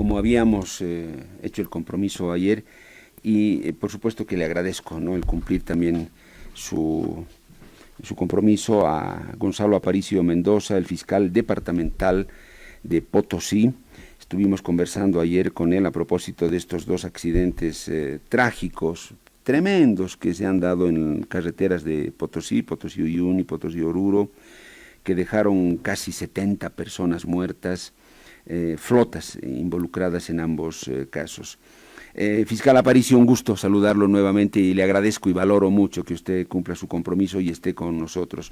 como habíamos hecho el compromiso ayer, y por supuesto que le agradezco, ¿no?, el cumplir también su compromiso a Gonzalo Aparicio Mendoza, el fiscal departamental de Potosí. Estuvimos conversando ayer con él a propósito de estos dos accidentes trágicos, tremendos, que se han dado en carreteras de Potosí, Potosí Uyuni, Potosí Oruro, que dejaron casi 70 personas muertas, flotas involucradas en ambos casos. Fiscal Aparicio, un gusto saludarlo nuevamente y le agradezco y valoro mucho que usted cumpla su compromiso y esté con nosotros.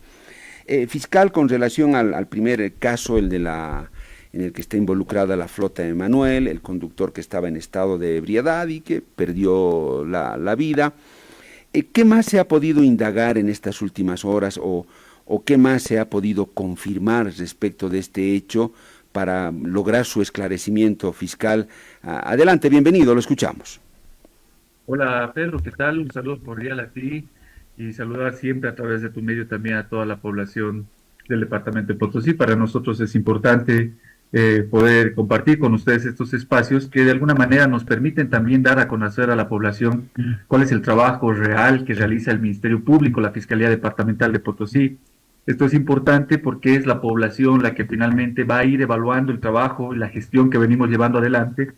Fiscal, con relación al primer caso, en el que está involucrada la flota Emanuel, el conductor que estaba en estado de ebriedad y que perdió la vida, ¿qué más se ha podido indagar en estas últimas horas o qué más se ha podido confirmar respecto de este hecho para lograr su esclarecimiento, fiscal? Adelante, bienvenido, lo escuchamos. Hola Pedro, ¿qué tal? Un saludo cordial a ti y saludar siempre a través de tu medio también a toda la población del departamento de Potosí. Para nosotros es importante poder compartir con ustedes estos espacios que de alguna manera nos permiten también dar a conocer a la población cuál es el trabajo real que realiza el Ministerio Público, la Fiscalía Departamental de Potosí. Esto es importante porque es la población la que finalmente va a ir evaluando el trabajo y la gestión que venimos llevando adelante,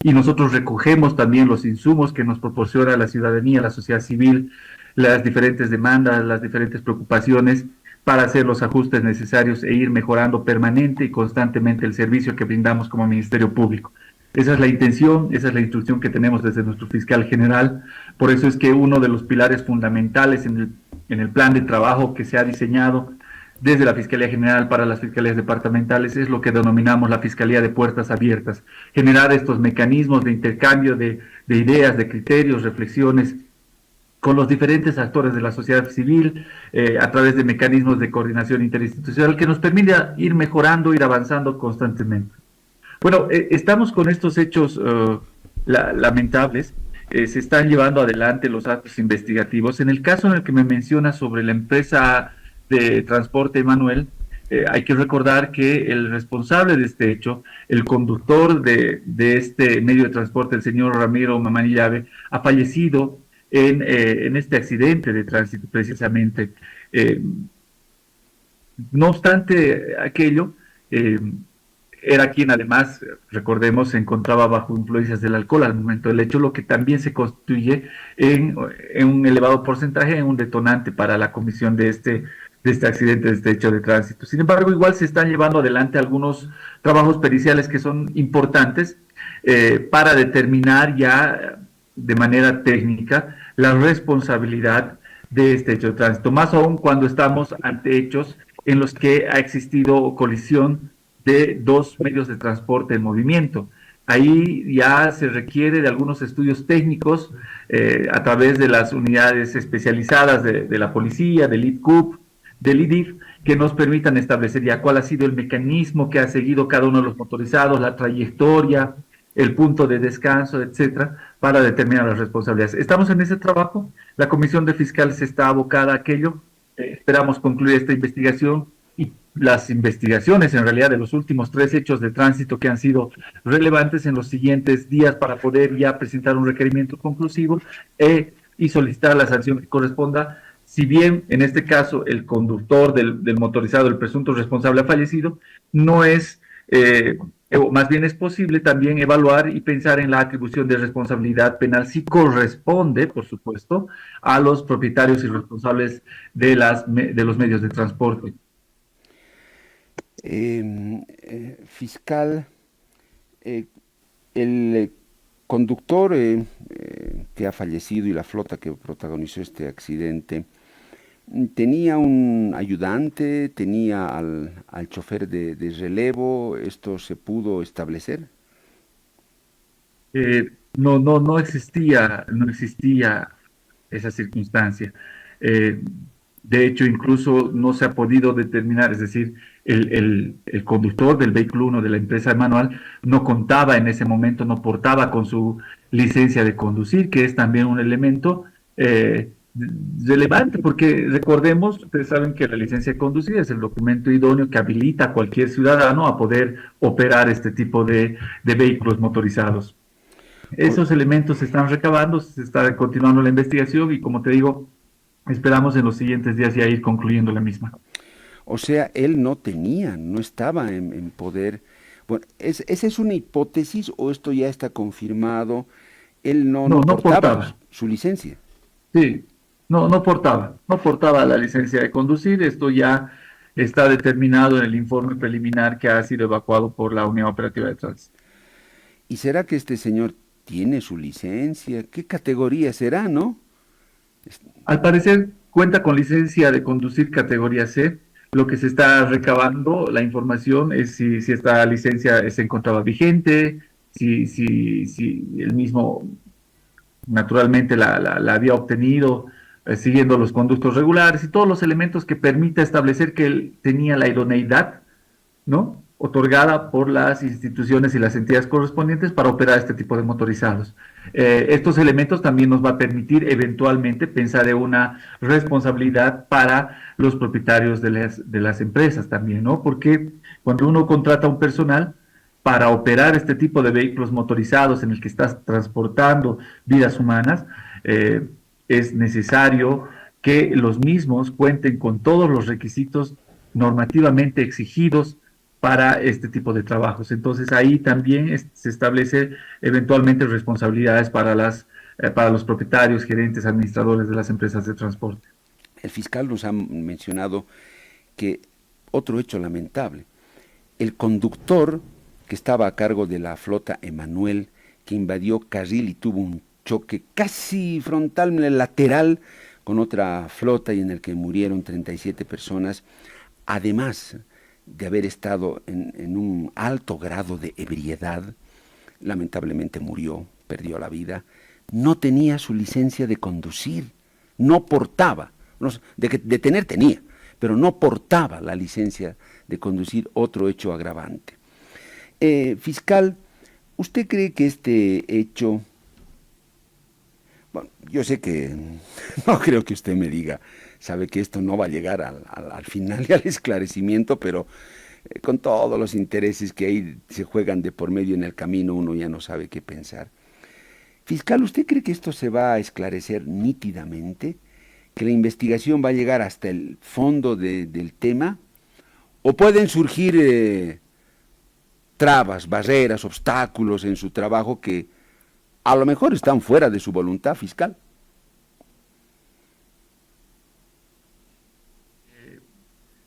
y nosotros recogemos también los insumos que nos proporciona la ciudadanía, la sociedad civil, las diferentes demandas, las diferentes preocupaciones, para hacer los ajustes necesarios e ir mejorando permanente y constantemente el servicio que brindamos como Ministerio Público. Esa es la intención, esa es la instrucción que tenemos desde nuestro fiscal general. Por eso es que uno de los pilares fundamentales en el plan de trabajo que se ha diseñado desde la Fiscalía General para las Fiscalías Departamentales es lo que denominamos la Fiscalía de Puertas Abiertas. Generar estos mecanismos de intercambio de ideas, de criterios, reflexiones con los diferentes actores de la sociedad civil, a través de mecanismos de coordinación interinstitucional que nos permite ir mejorando, ir avanzando constantemente. Bueno, estamos con estos hechos lamentables. Se están llevando adelante los actos investigativos. En el caso en el que me menciona sobre la empresa de transporte Emanuel, hay que recordar que el responsable de este hecho, el conductor de este medio de transporte, el señor Ramiro Mamani, ha fallecido en este accidente de tránsito precisamente. No obstante aquello, era quien además, recordemos, se encontraba bajo influencias del alcohol al momento del hecho, lo que también se constituye en un elevado porcentaje, en un detonante para la comisión de este accidente, de este hecho de tránsito. Sin embargo, igual se están llevando adelante algunos trabajos periciales que son importantes para determinar ya de manera técnica la responsabilidad de este hecho de tránsito, más aún cuando estamos ante hechos en los que ha existido colisión de dos medios de transporte en movimiento. Ahí ya se requiere de algunos estudios técnicos a través de las unidades especializadas de la policía, del ITCUP, del IDIF, que nos permitan establecer ya cuál ha sido el mecanismo que ha seguido cada uno de los motorizados, la trayectoria, el punto de descanso, etcétera, para determinar las responsabilidades. Estamos en ese trabajo, la Comisión de Fiscales está abocada a aquello, esperamos concluir esta investigación y las investigaciones en realidad de los últimos 3 hechos de tránsito que han sido relevantes en los siguientes días para poder ya presentar un requerimiento conclusivo y solicitar la sanción que corresponda. Si bien en este caso el conductor del motorizado, el presunto responsable, ha fallecido, no es, más bien es posible también evaluar y pensar en la atribución de responsabilidad penal, si corresponde, por supuesto, a los propietarios y responsables de los medios de transporte. Fiscal, eh, el conductor que ha fallecido y la flota que protagonizó este accidente, ¿tenía un ayudante, tenía al chofer de relevo? ¿Esto se pudo establecer? No existía esa circunstancia. Eh, de hecho, incluso no se ha podido determinar, es decir, el conductor del vehículo 1 de la empresa manual no contaba en ese momento, no portaba con su licencia de conducir, que es también un elemento relevante, porque recordemos, ustedes saben que la licencia de conducir es el documento idóneo que habilita a cualquier ciudadano a poder operar este tipo de vehículos motorizados. O, Esos elementos se están recabando, se está continuando la investigación y como te digo, esperamos en los siguientes días ya ir concluyendo la misma. o sea, él no tenía, no estaba en poder. Bueno, ¿esa es una hipótesis o esto ya está confirmado? Él No, no no portaba portaba. su licencia. Sí, no portaba la licencia de conducir. Esto ya está determinado en el informe preliminar que ha sido evacuado por la Unidad Operativa de Tránsito. ¿Y será que este señor tiene su licencia? ¿Qué categoría será, no? Es- Al parecer cuenta con licencia de conducir categoría C. Lo que se está recabando, la información es si esta licencia se encontraba vigente, si el mismo naturalmente la había obtenido siguiendo los conductos regulares y todos los elementos que permita establecer que él tenía la idoneidad, ¿no? Otorgada por las instituciones y las entidades correspondientes para operar este tipo de motorizados. Estos elementos también nos va a permitir eventualmente pensar en una responsabilidad para los propietarios de las empresas también, ¿no? Porque cuando uno contrata un personal para operar este tipo de vehículos motorizados en el que estás transportando vidas humanas, eh, es necesario que los mismos cuenten con todos los requisitos normativamente exigidos para este tipo de trabajos. Entonces ahí también se establece eventualmente responsabilidades para los propietarios, gerentes, administradores de las empresas de transporte. El fiscal nos ha mencionado que otro hecho lamentable, el conductor que estaba a cargo de la flota Emanuel, que invadió carril y tuvo un choque casi frontal, lateral, con otra flota y en el que murieron 37 personas, además de haber estado en un alto grado de ebriedad, lamentablemente murió, perdió la vida, no tenía su licencia de conducir, no portaba, no, de tener tenía, pero no portaba la licencia de conducir, otro hecho agravante. Fiscal, ¿usted cree que este hecho, bueno, yo sé que no creo que usted me diga, sabe que esto no va a llegar al final y al esclarecimiento, pero con todos los intereses que ahí se juegan de por medio en el camino, uno ya no sabe qué pensar. Fiscal, ¿usted cree que esto se va a esclarecer nítidamente? ¿Que la investigación va a llegar hasta el fondo del tema? ¿O pueden surgir trabas, barreras, obstáculos en su trabajo que a lo mejor están fuera de su voluntad, fiscal?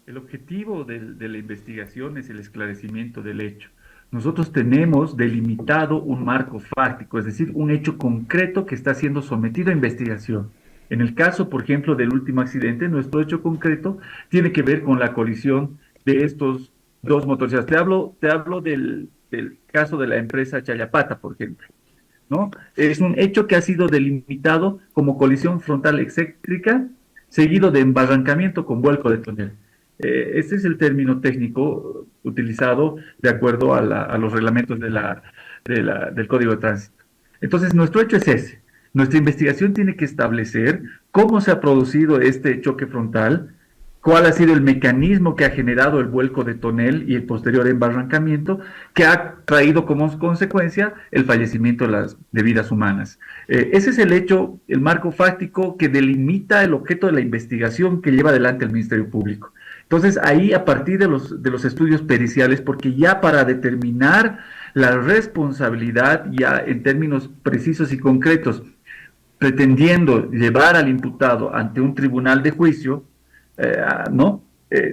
El objetivo de la investigación es el esclarecimiento del hecho. Nosotros tenemos delimitado un marco fáctico, es decir, un hecho concreto que está siendo sometido a investigación. En el caso, por ejemplo, del último accidente, nuestro hecho concreto tiene que ver con la colisión de estos dos motorizados. Te hablo del caso de la empresa Chayapata, por ejemplo, ¿no? Es un hecho que ha sido delimitado como colisión frontal excéntrica, seguido de embarrancamiento con vuelco de tonel. Este es el término técnico utilizado de acuerdo a los reglamentos del Código de Tránsito. Entonces, nuestro hecho es ese. Nuestra investigación tiene que establecer cómo se ha producido este choque frontal, cuál ha sido el mecanismo que ha generado el vuelco de tonel y el posterior embarrancamiento, que ha traído como consecuencia el fallecimiento de vidas humanas. Ese es el hecho, el marco fáctico que delimita el objeto de la investigación que lleva adelante el Ministerio Público. Entonces, ahí a partir de los estudios periciales, porque ya para determinar la responsabilidad, ya en términos precisos y concretos, pretendiendo llevar al imputado ante un tribunal de juicio, ¿no?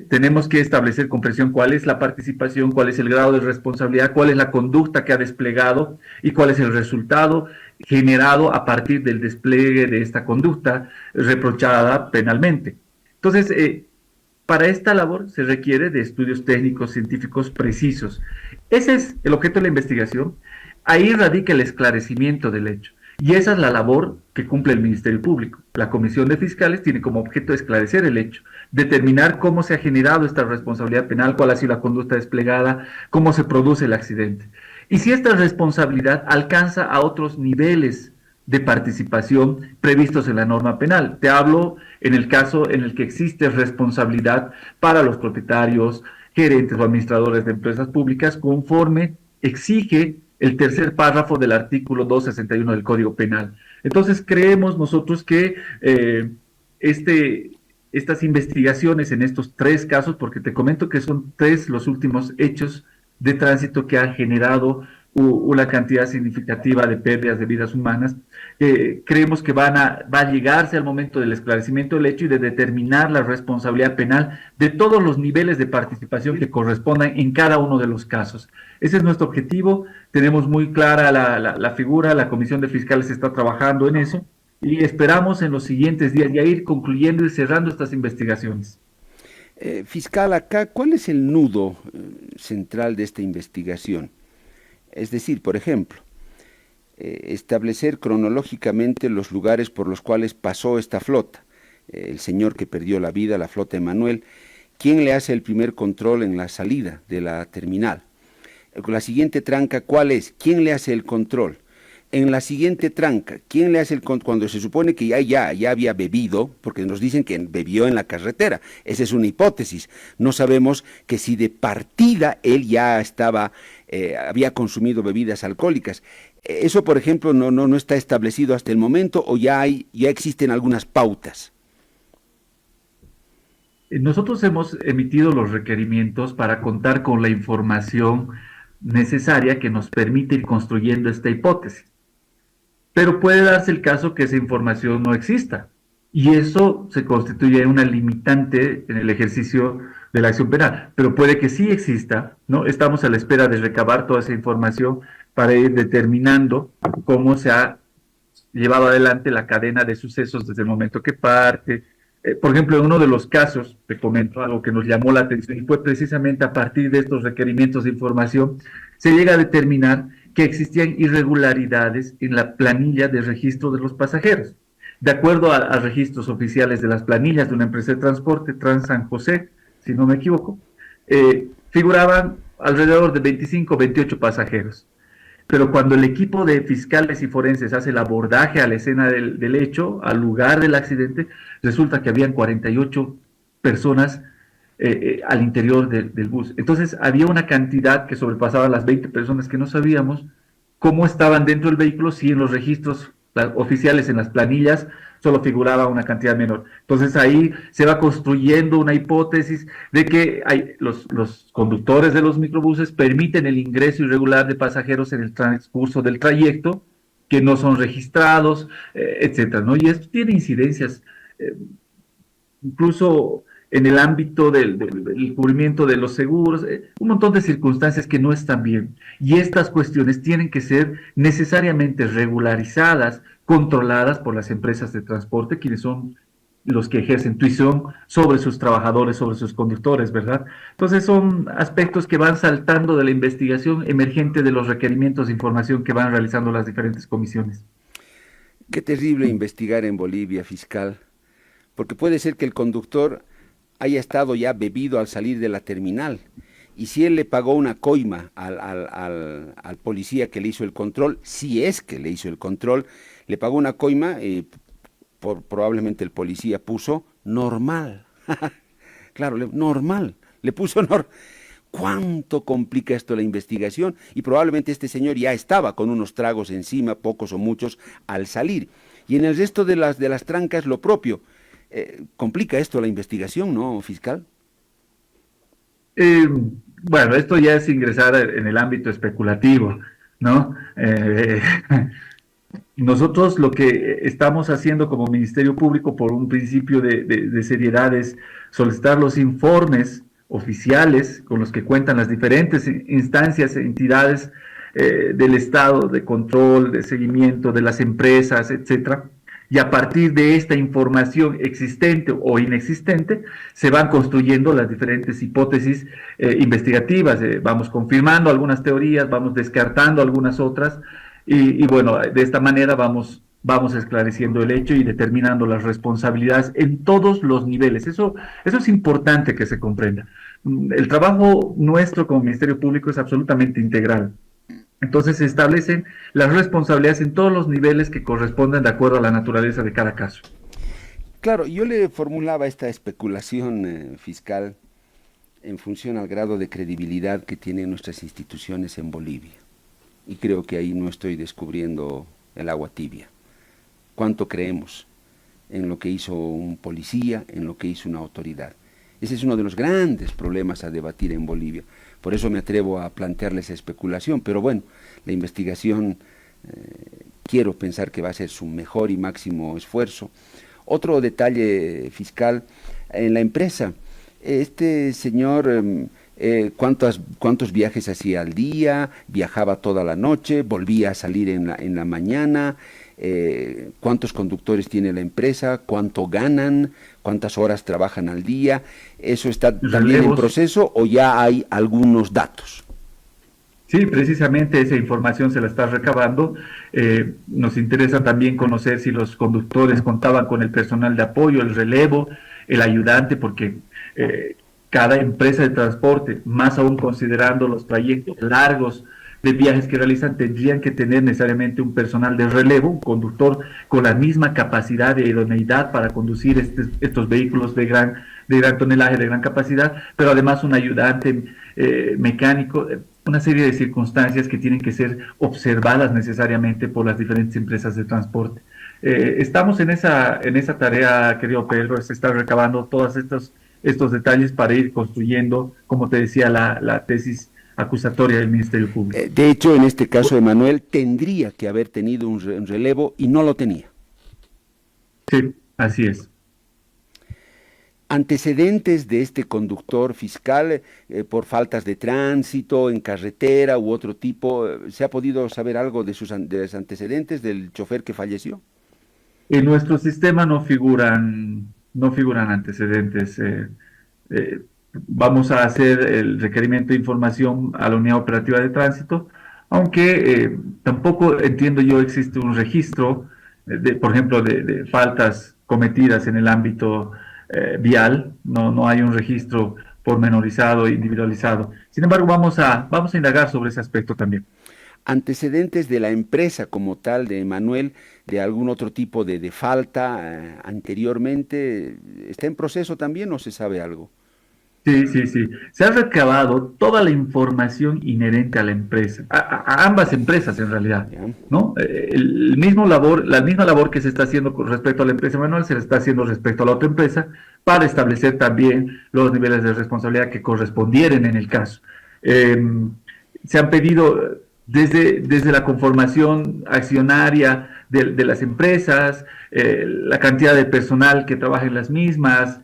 Tenemos que establecer con precisión cuál es la participación, cuál es el grado de responsabilidad, cuál es la conducta que ha desplegado y cuál es el resultado generado a partir del despliegue de esta conducta reprochada penalmente. Entonces, para esta labor se requiere de estudios técnicos científicos precisos. Ese es el objeto de la investigación. Ahí radica el esclarecimiento del hecho. Y esa es la labor que cumple el Ministerio Público. La Comisión de Fiscales tiene como objeto esclarecer el hecho, determinar cómo se ha generado esta responsabilidad penal, cuál ha sido la conducta desplegada, cómo se produce el accidente. Y si esta responsabilidad alcanza a otros niveles de participación previstos en la norma penal. Te hablo en el caso en el que existe responsabilidad para los propietarios, gerentes o administradores de empresas públicas, conforme exige el tercer párrafo del artículo 261 del Código Penal. Entonces, creemos nosotros que estas investigaciones en estos tres casos, porque te comento que son tres los últimos hechos de tránsito que han generado una cantidad significativa de pérdidas de vidas humanas, creemos que va a llegarse al momento del esclarecimiento del hecho y de determinar la responsabilidad penal de todos los niveles de participación que correspondan en cada uno de los casos. Ese es nuestro objetivo, tenemos muy clara la figura, la Comisión de Fiscales está trabajando en eso, y esperamos en los siguientes días ya ir concluyendo y cerrando estas investigaciones. Fiscal, acá, ¿cuál es el nudo central de esta investigación? Es decir, por ejemplo, establecer cronológicamente los lugares por los cuales pasó esta flota. El señor que perdió la vida, la flota Emanuel, ¿quién le hace el primer control en la salida de la terminal? La siguiente tranca, ¿cuál es? ¿Quién le hace el control? En la siguiente tranca, ¿quién le hace el control? Cuando se supone que ya había bebido, porque nos dicen que bebió en la carretera, esa es una hipótesis. No sabemos que si de partida él ya había consumido bebidas alcohólicas. Eso, por ejemplo, no está establecido hasta el momento, o ya existen algunas pautas. Nosotros hemos emitido los requerimientos para contar con la información necesaria que nos permite ir construyendo esta hipótesis. Pero puede darse el caso que esa información no exista, y eso se constituye una limitante en el ejercicio de la acción penal. Pero puede que sí exista, ¿no? Estamos a la espera de recabar toda esa información para ir determinando cómo se ha llevado adelante la cadena de sucesos desde el momento que parte. Por ejemplo, en uno de los casos, te comento algo que nos llamó la atención, y fue precisamente a partir de estos requerimientos de información, se llega a determinar que existían irregularidades en la planilla de registro de los pasajeros. De acuerdo a registros oficiales de las planillas de una empresa de transporte, Trans San José, si no me equivoco, figuraban alrededor de 25 o 28 pasajeros. Pero cuando el equipo de fiscales y forenses hace el abordaje a la escena del hecho, al lugar del accidente, resulta que habían 48 personas al interior del bus. Entonces había una cantidad que sobrepasaba las 20 personas que no sabíamos cómo estaban dentro del vehículo, si en los registros oficiales, en las planillas, solo figuraba una cantidad menor. Entonces ahí se va construyendo una hipótesis de que los conductores de los microbuses permiten el ingreso irregular de pasajeros en el transcurso del trayecto, que no son registrados, etcétera, ¿no? Y esto tiene incidencias, incluso en el ámbito del cubrimiento de los seguros, un montón de circunstancias que no están bien. Y estas cuestiones tienen que ser necesariamente regularizadas, controladas por las empresas de transporte, quienes son los que ejercen tuición sobre sus trabajadores, sobre sus conductores, ¿verdad? Entonces son aspectos que van saltando de la investigación emergente de los requerimientos de información que van realizando las diferentes comisiones. Qué terrible investigar en Bolivia, fiscal, porque puede ser que el conductor haya estado ya bebido al salir de la terminal, y si él le pagó una coima al policía que le hizo el control, si es que le hizo el control, le pagó una coima, probablemente el policía puso normal, claro, normal, le puso normal. ¿Cuánto complica esto la investigación? Y probablemente este señor ya estaba con unos tragos encima, pocos o muchos, al salir. Y en el resto de las trancas lo propio. ¿Complica esto la investigación, no, fiscal? Bueno, esto ya es ingresar en el ámbito especulativo, ¿no? Nosotros lo que estamos haciendo como Ministerio Público, por un principio de seriedad, es solicitar los informes oficiales con los que cuentan las diferentes instancias e entidades del Estado, de control, de seguimiento de las empresas, etcétera. Y a partir de esta información existente o inexistente, se van construyendo las diferentes hipótesis investigativas. Vamos confirmando algunas teorías, vamos descartando algunas otras, y bueno, de esta manera vamos esclareciendo el hecho y determinando las responsabilidades en todos los niveles. Eso es importante que se comprenda. El trabajo nuestro como Ministerio Público es absolutamente integral. Entonces se establecen las responsabilidades en todos los niveles que corresponden de acuerdo a la naturaleza de cada caso. Claro, yo le formulaba esta especulación fiscal en función al grado de credibilidad que tienen nuestras instituciones en Bolivia. Y creo que ahí no estoy descubriendo el agua tibia. ¿Cuánto creemos en lo que hizo un policía, en lo que hizo una autoridad? Ese es uno de los grandes problemas a debatir en Bolivia. Por eso me atrevo a plantearle esa especulación. Pero bueno, la investigación quiero pensar que va a ser su mejor y máximo esfuerzo. Otro detalle fiscal, en la empresa, este señor, ¿cuántos viajes hacía al día? ¿Viajaba toda la noche? ¿Volvía a salir en la mañana? ¿Cuántos conductores tiene la empresa? ¿Cuánto ganan? ¿Cuántas horas trabajan al día? ¿Eso está también en proceso o ya hay algunos datos? Sí, precisamente esa información se la está recabando. Nos interesa también conocer si los conductores contaban con el personal de apoyo, el relevo, el ayudante, porque cada empresa de transporte, más aún considerando los trayectos largos de viajes que realizan, tendrían que tener necesariamente un personal de relevo, un conductor con la misma capacidad de idoneidad para conducir estos vehículos de gran tonelaje, de gran capacidad, pero además un ayudante mecánico, una serie de circunstancias que tienen que ser observadas necesariamente por las diferentes empresas de transporte. Estamos en esa tarea, querido Pedro, se está recabando todos estos detalles para ir construyendo, como te decía, la tesis acusatoria del Ministerio Público. De hecho, en este caso, Emanuel tendría que haber tenido un relevo y no lo tenía. Sí, así es. Antecedentes de este conductor fiscal por faltas de tránsito en carretera u otro tipo, ¿se ha podido saber algo de los antecedentes del chofer que falleció? En nuestro sistema no figuran antecedentes. Vamos a hacer el requerimiento de información a la Unidad Operativa de Tránsito, aunque tampoco entiendo yo existe un registro, por ejemplo, de faltas cometidas en el ámbito vial. No hay un registro pormenorizado e individualizado. Sin embargo, vamos a indagar sobre ese aspecto también. Antecedentes de la empresa como tal, de Emanuel, de algún otro tipo de falta anteriormente, ¿está en proceso también o se sabe algo? Sí, sí, sí. Se ha recabado toda la información inherente a la empresa, a ambas empresas en realidad, ¿Ya? ¿no? La misma labor que se está haciendo con respecto a la empresa manual se le está haciendo respecto a la otra empresa para establecer también los niveles de responsabilidad que correspondieran en el caso. Se han pedido desde la conformación accionaria de las empresas, la cantidad de personal que trabaja en las mismas,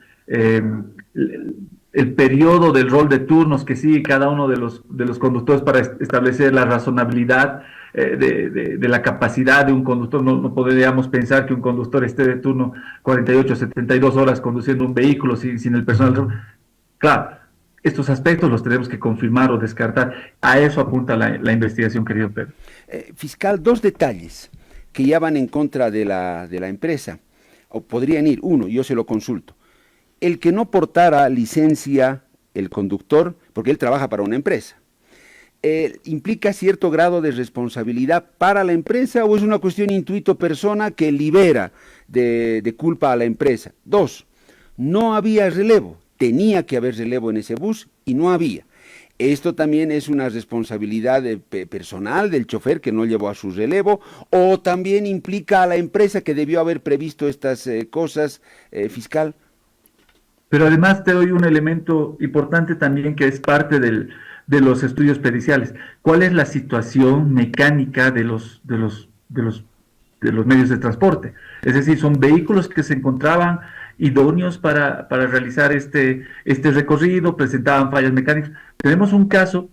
el periodo del rol de turnos que sigue cada uno de los conductores para establecer la razonabilidad de la capacidad de un conductor. No podríamos pensar que un conductor esté de turno 48, 72 horas conduciendo un vehículo sin el personal. Claro, estos aspectos los tenemos que confirmar o descartar. A eso apunta la investigación, querido Pedro. Fiscal, dos detalles que ya van en contra de la empresa, o podrían ir. Uno, yo se lo consulto. El que no portara licencia el conductor, porque él trabaja para una empresa, ¿implica cierto grado de responsabilidad para la empresa o es una cuestión intuito persona que libera de culpa a la empresa? Dos, no había relevo, tenía que haber relevo en ese bus y no había. Esto también es una responsabilidad personal del chofer que no llevó a su relevo, o también implica a la empresa que debió haber previsto estas cosas, fiscal. Pero además te doy un elemento importante también que es parte de los estudios periciales. ¿Cuál es la situación mecánica de los medios de transporte? Es decir, son vehículos que se encontraban idóneos para realizar este recorrido, presentaban fallas mecánicas. Tenemos un caso,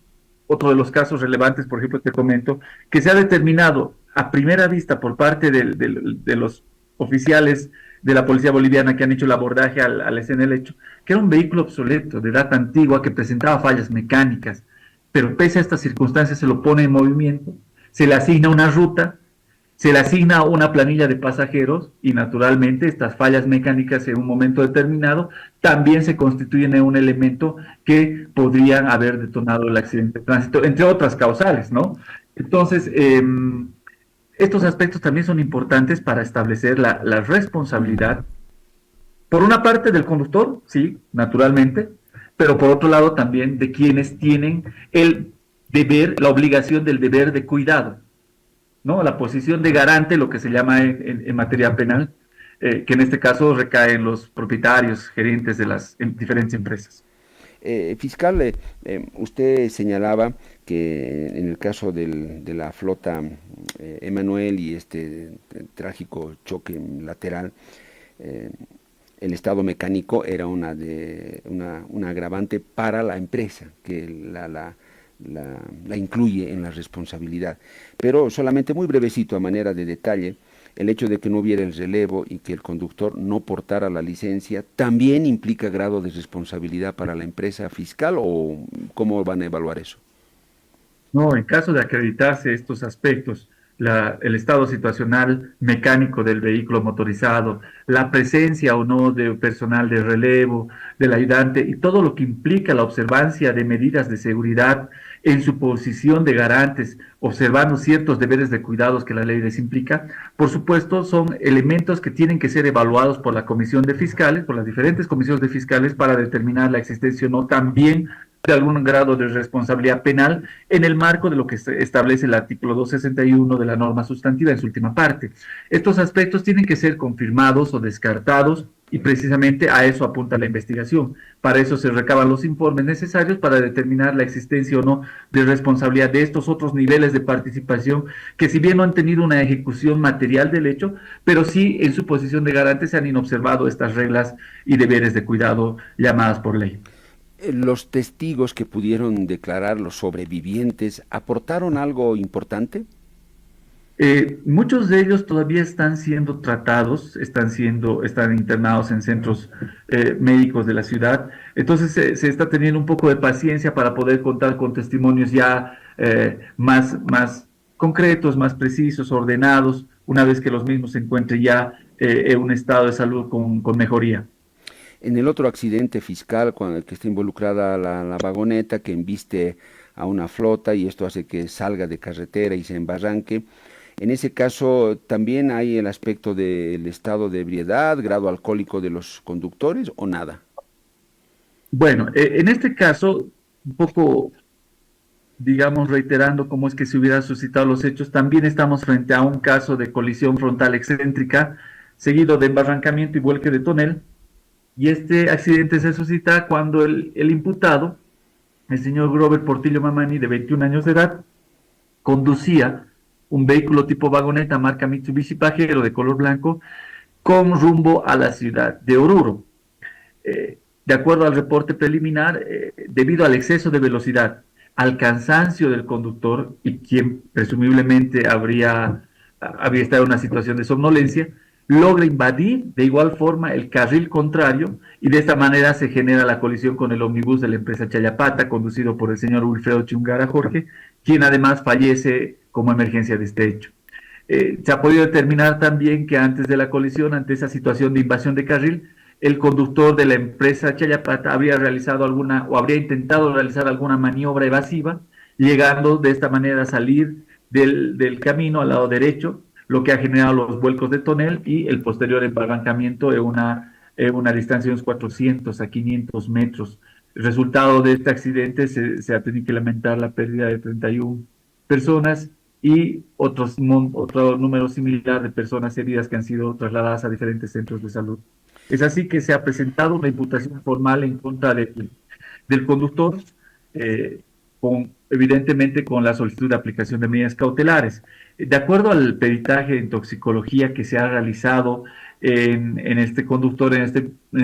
otro de los casos relevantes, por ejemplo, te comento, que se ha determinado a primera vista por parte de los oficiales de la policía boliviana que han hecho el abordaje a la escena del hecho, que era un vehículo obsoleto, de edad antigua, que presentaba fallas mecánicas, pero pese a estas circunstancias se lo pone en movimiento, se le asigna una ruta, se le asigna una planilla de pasajeros y naturalmente estas fallas mecánicas en un momento determinado también se constituyen en un elemento que podrían haber detonado el accidente de tránsito, entre otras causales, ¿no? Entonces, estos aspectos también son importantes para establecer la responsabilidad, por una parte del conductor, sí, naturalmente, pero por otro lado también de quienes tienen el deber, la obligación del deber de cuidado, ¿no? La posición de garante, lo que se llama en materia penal, que en este caso recae en los propietarios, gerentes de las diferentes empresas. Fiscal, usted señalaba que en el caso de la flota Emanuel y este trágico choque lateral, eh, el estado mecánico era una agravante para la empresa, que la incluye en la responsabilidad. Pero solamente muy brevecito, a manera de detalle, el hecho de que no hubiera el relevo y que el conductor no portara la licencia, ¿también implica grado de responsabilidad para la empresa fiscal o cómo van a evaluar eso? No, en caso de acreditarse estos aspectos, el estado situacional mecánico del vehículo motorizado, la presencia o no de personal de relevo, del ayudante y todo lo que implica la observancia de medidas de seguridad en su posición de garantes, observando ciertos deberes de cuidados que la ley les implica, por supuesto, son elementos que tienen que ser evaluados por la comisión de fiscales, por las diferentes comisiones de fiscales para determinar la existencia o no también de algún grado de responsabilidad penal en el marco de lo que establece el artículo 261 de la norma sustantiva en su última parte. Estos aspectos tienen que ser confirmados o descartados y precisamente a eso apunta la investigación. Para eso se recaban los informes necesarios para determinar la existencia o no de responsabilidad de estos otros niveles de participación que si bien no han tenido una ejecución material del hecho, pero sí en su posición de garante se han inobservado estas reglas y deberes de cuidado llamadas por ley. ¿Los testigos que pudieron declarar, los sobrevivientes, aportaron algo importante? Muchos de ellos todavía están siendo tratados, están internados en centros médicos de la ciudad. Entonces se está teniendo un poco de paciencia para poder contar con testimonios ya más concretos, más precisos, ordenados, una vez que los mismos se encuentren ya en un estado de salud con mejoría. En el otro accidente fiscal, cuando el que está involucrada la vagoneta que embiste a una flota y esto hace que salga de carretera y se embarranque, en ese caso también hay el aspecto del estado de ebriedad, grado alcohólico de los conductores o nada. Bueno, en este caso, un poco, digamos, reiterando cómo es que se hubieran suscitado los hechos, también estamos frente a un caso de colisión frontal excéntrica, seguido de embarrancamiento y vuelque de tonel, y este accidente se suscita cuando el imputado, el señor Grover Portillo Mamani, de 21 años de edad, conducía un vehículo tipo vagoneta marca Mitsubishi Pajero de color blanco con rumbo a la ciudad de Oruro. De acuerdo al reporte preliminar, debido al exceso de velocidad, al cansancio del conductor y quien presumiblemente había estado en una situación de somnolencia, logra invadir de igual forma el carril contrario y de esta manera se genera la colisión con el ómnibus de la empresa Chayapata, conducido por el señor Wilfredo Chungara Jorge, quien además fallece como emergencia de este hecho. Se ha podido determinar también que antes de la colisión, ante esa situación de invasión de carril, el conductor de la empresa Chayapata habría realizado alguna o habría intentado realizar alguna maniobra evasiva, llegando de esta manera a salir del camino al lado derecho, lo que ha generado los vuelcos de tonel y el posterior embarrancamiento en una distancia de unos 400 a 500 metros. El resultado de este accidente se ha tenido que lamentar la pérdida de 31 personas y otro número similar de personas heridas que han sido trasladadas a diferentes centros de salud. Es así que se ha presentado una imputación formal en contra del conductor, evidentemente con la solicitud de aplicación de medidas cautelares. De acuerdo al peritaje en toxicología que se ha realizado en este conductor, en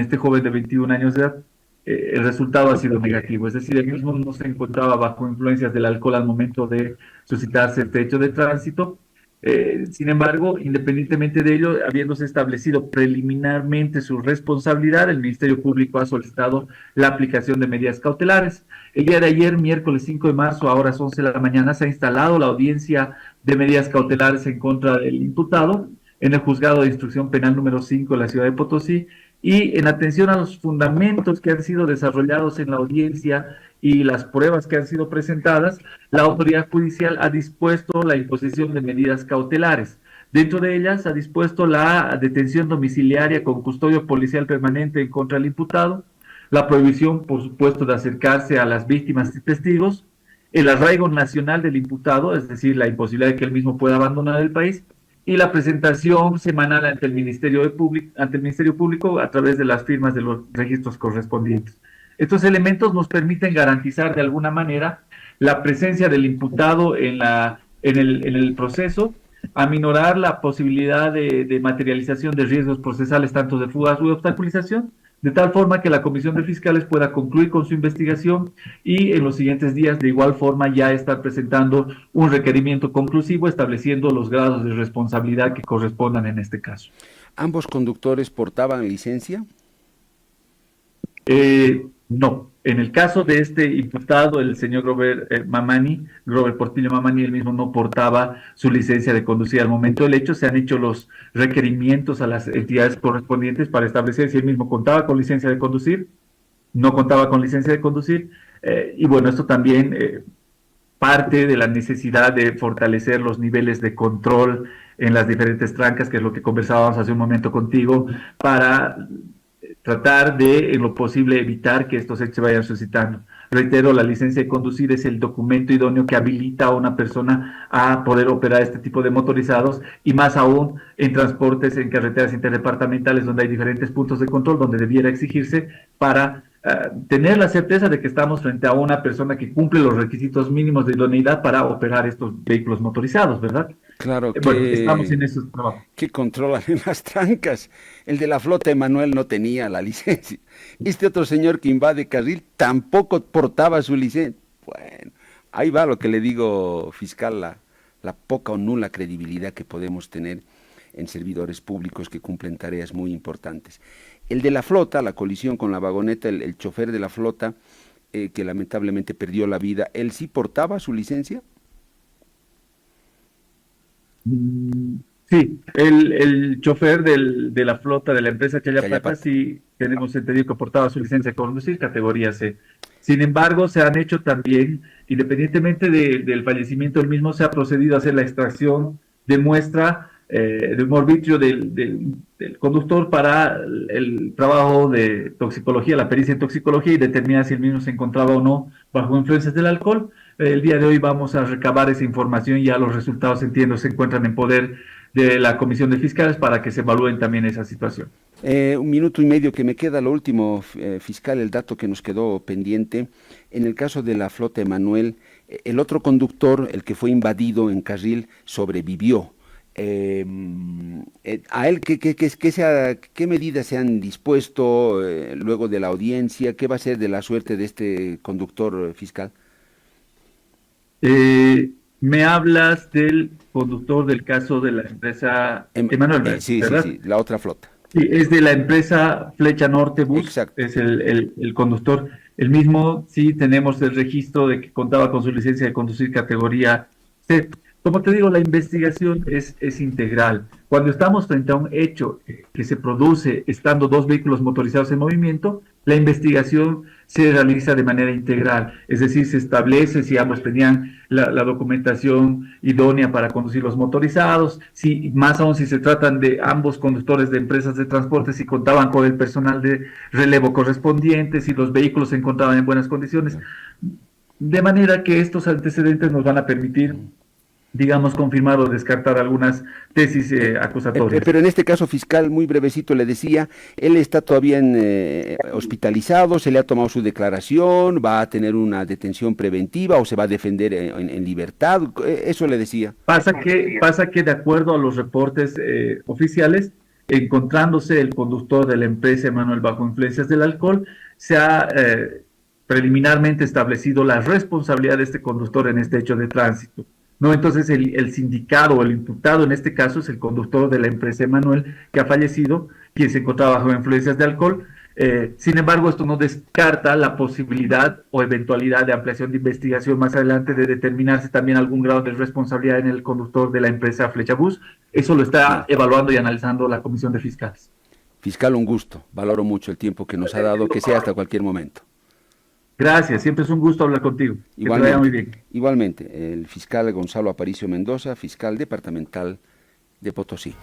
este joven de 21 años de edad, el resultado ha sido negativo, es decir, el mismo no se encontraba bajo influencias del alcohol al momento de suscitarse este hecho de tránsito. Sin embargo, independientemente de ello, habiéndose establecido preliminarmente su responsabilidad, el Ministerio Público ha solicitado la aplicación de medidas cautelares. El día de ayer, miércoles 5 de marzo, a horas 11 de la mañana, se ha instalado la audiencia de medidas cautelares en contra del imputado en el Juzgado de Instrucción Penal número 5 de la ciudad de Potosí, y en atención a los fundamentos que han sido desarrollados en la audiencia y las pruebas que han sido presentadas, la autoridad judicial ha dispuesto la imposición de medidas cautelares. Dentro de ellas ha dispuesto la detención domiciliaria con custodia policial permanente en contra del imputado, la prohibición, por supuesto, de acercarse a las víctimas y testigos, el arraigo nacional del imputado, es decir, la imposibilidad de que él mismo pueda abandonar el país, y la presentación semanal ante el Ministerio Público a través de las firmas de los registros correspondientes. Estos elementos nos permiten garantizar de alguna manera la presencia del imputado en el proceso, aminorar la posibilidad de materialización de riesgos procesales tanto de fugas u obstaculización, de tal forma que la Comisión de Fiscales pueda concluir con su investigación y en los siguientes días de igual forma ya estar presentando un requerimiento conclusivo estableciendo los grados de responsabilidad que correspondan en este caso. ¿Ambos conductores portaban licencia? No. En el caso de este imputado, el señor Robert Portillo Mamani, él mismo no portaba su licencia de conducir. Al momento del hecho se han hecho los requerimientos a las entidades correspondientes para establecer si él mismo contaba con licencia de conducir, no contaba con licencia de conducir, y bueno, esto también parte de la necesidad de fortalecer los niveles de control en las diferentes trancas, que es lo que conversábamos hace un momento contigo, para tratar de, en lo posible, evitar que estos hechos se vayan suscitando. Reitero, la licencia de conducir es el documento idóneo que habilita a una persona a poder operar este tipo de motorizados y más aún en transportes en carreteras interdepartamentales donde hay diferentes puntos de control donde debiera exigirse para tener la certeza de que estamos frente a una persona que cumple los requisitos mínimos de idoneidad para operar estos vehículos motorizados, ¿verdad? Claro que... Bueno, estamos en esos trabajos. Que controlan en las trancas. El de la flota Emanuel no tenía la licencia. Este otro señor que invade carril tampoco portaba su licencia. Bueno, ahí va lo que le digo, fiscal, la poca o nula credibilidad que podemos tener en servidores públicos que cumplen tareas muy importantes. El de la flota, la colisión con la vagoneta, el chofer de la flota, que lamentablemente perdió la vida, ¿él sí portaba su licencia? Sí, el chofer de la flota de la empresa Chayapata, sí tenemos entendido que portaba su licencia de conducir, categoría C. Sin embargo, se han hecho también, independientemente del fallecimiento del mismo, se ha procedido a hacer la extracción de muestra de humor vitrio del conductor para el trabajo de toxicología, la pericia en toxicología y determinar si el mismo se encontraba o no bajo influencias del alcohol. El día de hoy vamos a recabar esa información y ya los resultados, entiendo, se encuentran en poder de la Comisión de Fiscales para que se evalúen también esa situación. 1 minuto y medio que me queda, lo último, fiscal, el dato que nos quedó pendiente. En el caso de la flota Emanuel, el otro conductor, el que fue invadido en carril, sobrevivió. ¿A él qué medidas se han dispuesto luego de la audiencia? ¿Qué va a ser de la suerte de este conductor, fiscal? Me hablas del conductor del caso de la empresa Emanuel, sí, ¿verdad? Sí, la otra flota. Sí, es de la empresa Flecha Norte Bus. Exacto. Es el conductor. El mismo, sí, tenemos el registro de que contaba con su licencia de conducir categoría C. Como te digo, la investigación es integral. Cuando estamos frente a un hecho que se produce estando dos vehículos motorizados en movimiento, la investigación se realiza de manera integral. Es decir, se establece si ambos tenían la documentación idónea para conducir los motorizados, si más aún si se tratan de ambos conductores de empresas de transporte, si contaban con el personal de relevo correspondiente, si los vehículos se encontraban en buenas condiciones. De manera que estos antecedentes nos van a permitir, digamos, confirmar o descartar algunas tesis acusatorias. Pero en este caso, fiscal, muy brevecito le decía, él está todavía hospitalizado, se le ha tomado su declaración, va a tener una detención preventiva o se va a defender en libertad, eso le decía. Pasa que de acuerdo a los reportes oficiales, encontrándose el conductor de la empresa Emanuel bajo influencias del alcohol, se ha preliminarmente establecido la responsabilidad de este conductor en este hecho de tránsito. No, entonces el sindicado o el imputado en este caso es el conductor de la empresa Emanuel que ha fallecido, quien se encontraba bajo influencias de alcohol. Sin embargo, esto no descarta la posibilidad o eventualidad de ampliación de investigación más adelante de determinarse también algún grado de responsabilidad en el conductor de la empresa Flecha Bus. Eso lo está evaluando y analizando la Comisión de Fiscales. Fiscal, un gusto. Valoro mucho el tiempo que nos ha dado, que sea hasta cualquier momento. Gracias, siempre es un gusto hablar contigo. Que te vaya muy bien. Igualmente, el fiscal Gonzalo Aparicio Mendoza, fiscal departamental de Potosí.